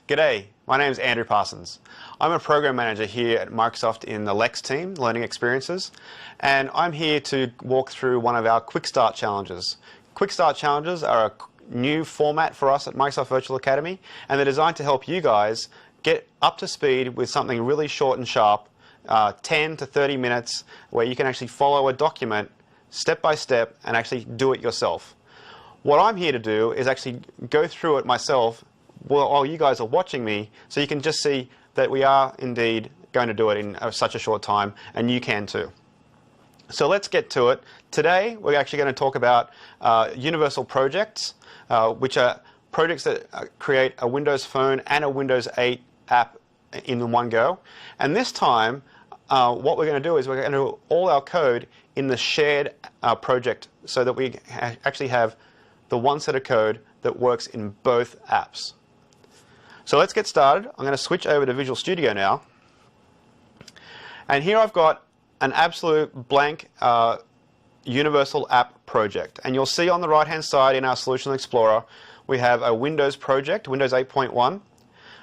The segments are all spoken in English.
G'day, my name is Andrew Parsons. I'm a program manager here at Microsoft in the Lex team, Learning Experiences, and I'm here to walk through one of our Quick Start challenges. Quick Start challenges are a new format for us at Microsoft Virtual Academy, and they're designed to help you guys get up to speed with something really short and sharp, 10 to 30 minutes, where you can actually follow a document step by step and actually do it yourself. What I'm here to do is actually go through it myself while you guys are watching me, so you can just see that we are indeed going to do it in such a short time, and you can too. So let's get to it. Today we're actually going to talk about universal projects, which are projects that create a Windows Phone and a Windows 8 app in one go. And this time what we're going to do is we're going to do all our code in the shared project, so that we actually have the one set of code that works in both apps. So let's get started. I'm going to switch over to Visual Studio now. And here I've got an absolute blank universal app project. And you'll see on the right hand side in our Solution Explorer, we have a Windows project, Windows 8.1.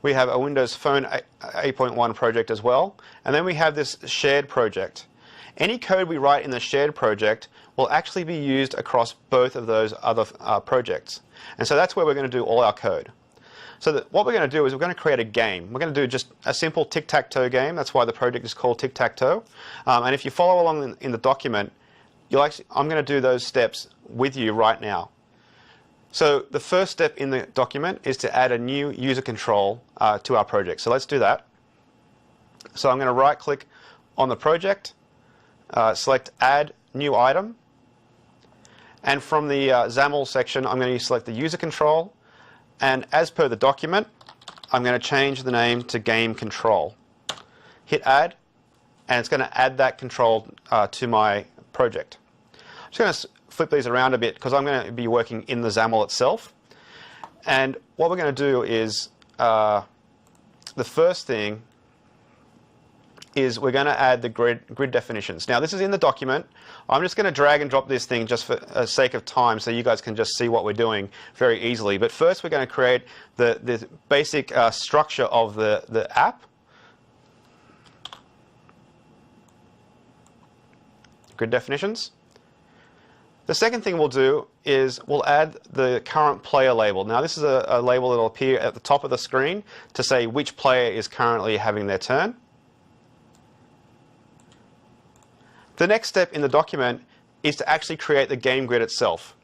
We have a Windows Phone 8.1 project as well. And then we have this shared project. Any code we write in the shared project will actually be used across both of those other projects. And so that's where we're going to do all our code. So what we're going to do is we're going to create a game. We're going to do just a simple tic-tac-toe game. That's why the project is called tic-tac-toe. And if you follow along in the document, I'm going to do those steps with you right now. So the first step in the document is to add a new user control to our project. So let's do that. So I'm going to right-click on the project, select Add New Item, and from the XAML section, I'm going to select the user control. And as per the document, I'm going to change the name to Game Control. Hit Add, and it's going to add that control to my project. I'm just going to flip these around a bit because I'm going to be working in the XAML itself. And what we're going to do is, the first thing is we're going to add the grid definitions. Now this is in the document. I'm just going to drag and drop this thing just for the sake of time, so you guys can just see what we're doing very easily. But first we're going to create the basic structure of the app. Grid definitions. The second thing we'll do is we'll add the current player label. Now this is a label that will appear at the top of the screen to say which player is currently having their turn. The next step in the document is to actually create the game grid itself.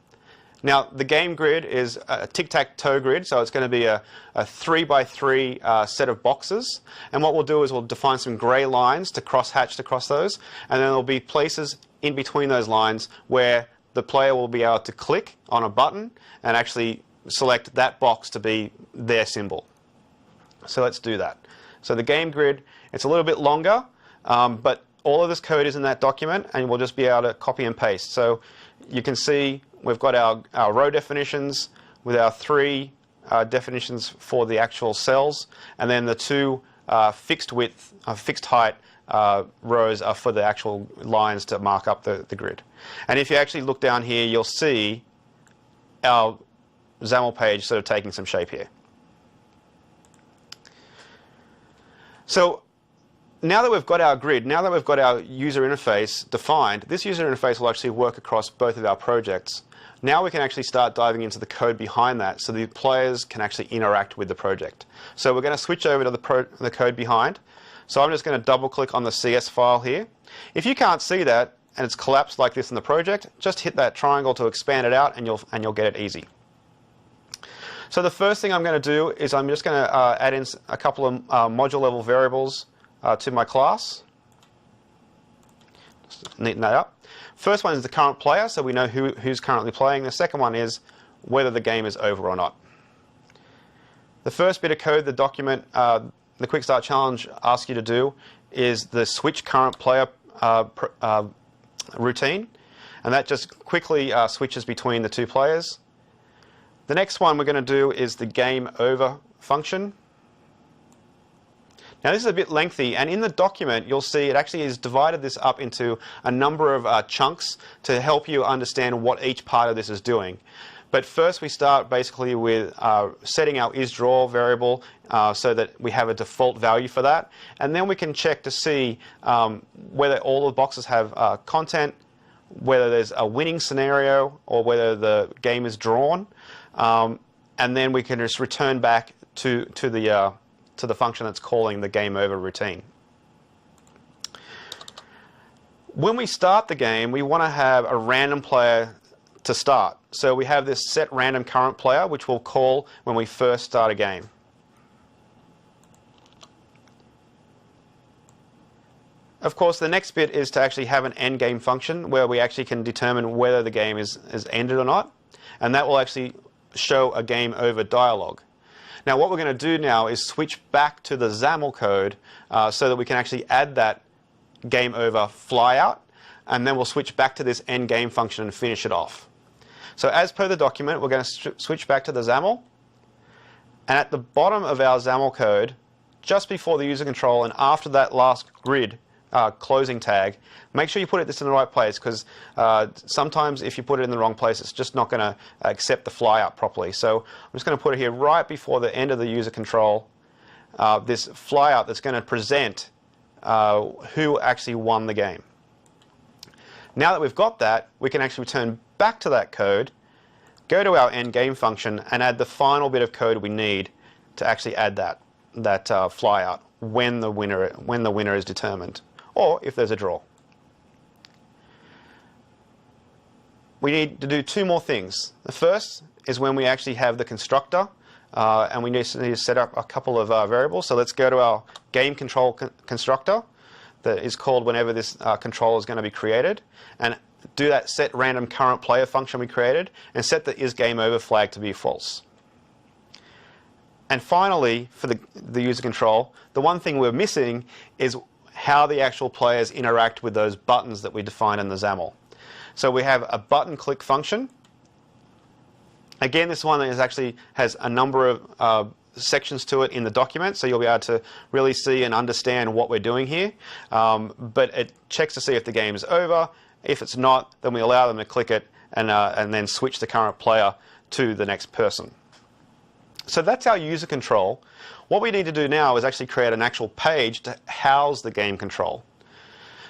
Now the game grid is a tic-tac-toe grid, so it's going to be a 3x3 set of boxes. And what we'll do is we'll define some grey lines to cross-hatched across those, and then there'll be places in between those lines where the player will be able to click on a button and actually select that box to be their symbol. So let's do that. So the game grid, it's a little bit longer, but all of this code is in that document, and we'll just be able to copy and paste. So you can see we've got our row definitions with our 3 definitions for the actual cells, and then the 2 fixed width, fixed height rows are for the actual lines to mark up the grid. And if you actually look down here, you'll see our XAML page sort of taking some shape here. So now that we've got our grid, now that we've got our user interface defined, this user interface will actually work across both of our projects. Now we can actually start diving into the code behind that, so the players can actually interact with the project. So we're going to switch over to the code behind. So I'm just going to double click on the CS file here. If you can't see that and it's collapsed like this in the project, just hit that triangle to expand it out, and you'll get it easy. So the first thing I'm going to do is I'm just going to add in a couple of module level variables to my class. Just neaten that up. First one is the current player, so we know who's currently playing. The second one is whether the game is over or not. The first bit of code the document, the Quick Start Challenge asks you to do, is the switch current player routine, and that just quickly switches between the 2 players. The next one we're going to do is the game over function. Now this is a bit lengthy, and in the document you'll see it actually has divided this up into a number of chunks to help you understand what each part of this is doing. But first we start basically with setting our isDraw variable so that we have a default value for that. And then we can check to see whether all the boxes have content, whether there's a winning scenario, or whether the game is drawn. And then we can just return back to the function that's calling the game over routine. When we start the game, we want to have a random player to start. So we have this set random current player, which we'll call when we first start a game. Of course, the next bit is to actually have an endgame function where we actually can determine whether the game is ended or not. And that will actually show a game over dialog. Now what we're going to do now is switch back to the XAML code so that we can actually add that game over flyout, and then we'll switch back to this endgame function and finish it off. So as per the document, we're going to switch back to the XAML, and at the bottom of our XAML code, just before the user control and after that last grid closing tag, make sure you put this in the right place, because sometimes if you put it in the wrong place, it's just not going to accept the flyout properly. So I'm just going to put it here right before the end of the user control, this flyout that's going to present who actually won the game. Now that we've got that, we can actually return back to that code, go to our endgame function, and add the final bit of code we need to actually add that flyout when the winner is determined, or if there's a draw. We need to do two more things. The first is when we actually have the constructor, and we need to set up a couple of variables. So let's go to our game control constructor that is called whenever this control is going to be created, and do that set random current player function we created, and set the isGameOver flag to be false. And finally, for the user control, the one thing we're missing is how the actual players interact with those buttons that we define in the XAML. So we have a button click function. Again, this one actually has a number of sections to it in the document, so you'll be able to really see and understand what we're doing here. But it checks to see if the game is over. If it's not, then we allow them to click it and then switch the current player to the next person. So that's our user control. What we need to do now is actually create an actual page to house the game control.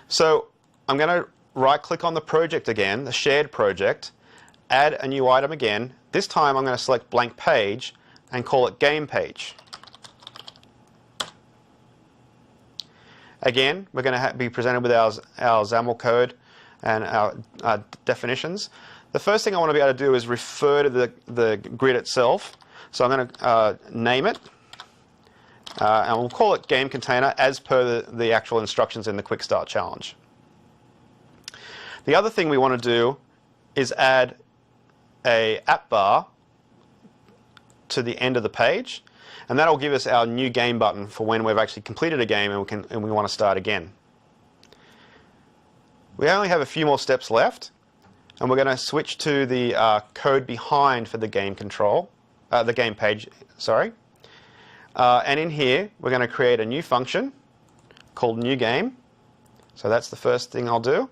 So I'm going to right-click on the project again, the shared project, add a new item again. This time I'm going to select blank page and call it game page. Again, we're going to be presented with our XAML code and our definitions. The first thing I want to be able to do is refer to the grid itself. So I'm going to name it, and we'll call it game container as per the actual instructions in the Quick Start Challenge. The other thing we want to do is add a app bar to the end of the page, and that'll give us our new game button for when we've actually completed a game and we want to start again. We only have a few more steps left, and we're going to switch to the code behind for the game control, the game page, sorry. And in here, we're going to create a new function called new game. So that's the first thing I'll do.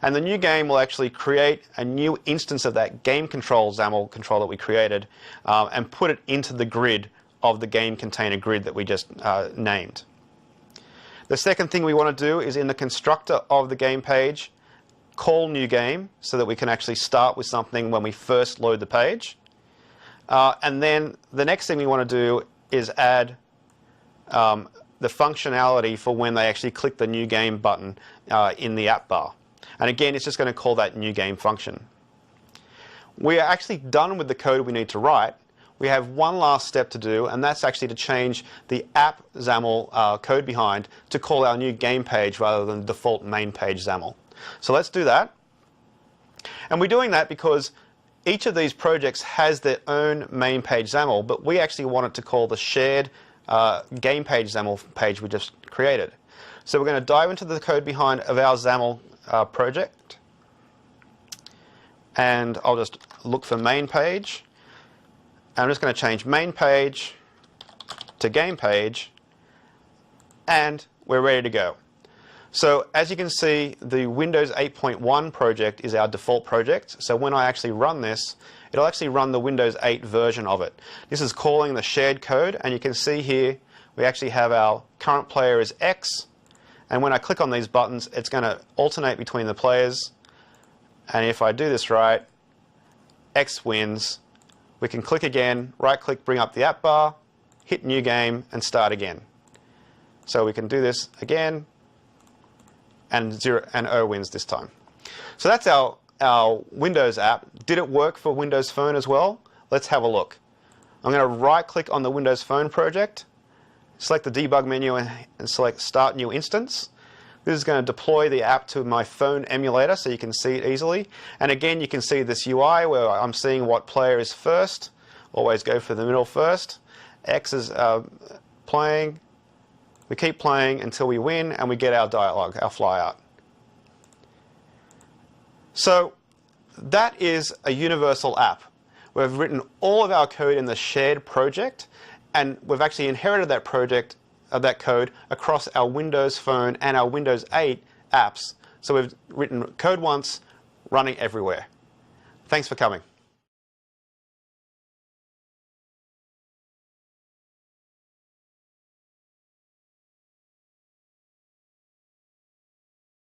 And the new game will actually create a new instance of that game control XAML control that we created and put it into the grid of the game container grid that we just named. The second thing we want to do is in the constructor of the game page, call new game so that we can actually start with something when we first load the page. And then the next thing we want to do is add the functionality for when they actually click the new game button in the app bar. And again, it's just going to call that new game function. We are actually done with the code we need to write. We have one last step to do, and that's actually to change the app XAML code behind to call our new game page rather than the default main page XAML. So let's do that. And we're doing that because each of these projects has their own main page XAML, but we actually want it to call the shared game page XAML page we just created. So we're going to dive into the code behind of our XAML project, and I'll just look for main page. And I'm just going to change main page to game page, and we're ready to go. So as you can see, the Windows 8.1 project is our default project. So when I actually run this, it'll actually run the Windows 8 version of it. This is calling the shared code, and you can see here we actually have our current player is X, and when I click on these buttons, it's going to alternate between the players, and if I do this right, X wins. We can click again, right click, bring up the app bar, hit new game, and start again. So we can do this again, and O wins this time. So that's our Windows app. Did it work for Windows Phone as well? Let's have a look. I'm going to right click on the Windows Phone project, select the debug menu and select Start New Instance. This is going to deploy the app to my phone emulator so you can see it easily. And again, you can see this UI where I'm seeing what player is first. Always go for the middle first. X is playing. We keep playing until we win and we get our dialogue, our flyout. So that is a universal app. We've written all of our code in the shared project, and we've actually inherited that project, that code, across our Windows Phone and our Windows 8 apps. So we've written code once, running everywhere. Thanks for coming.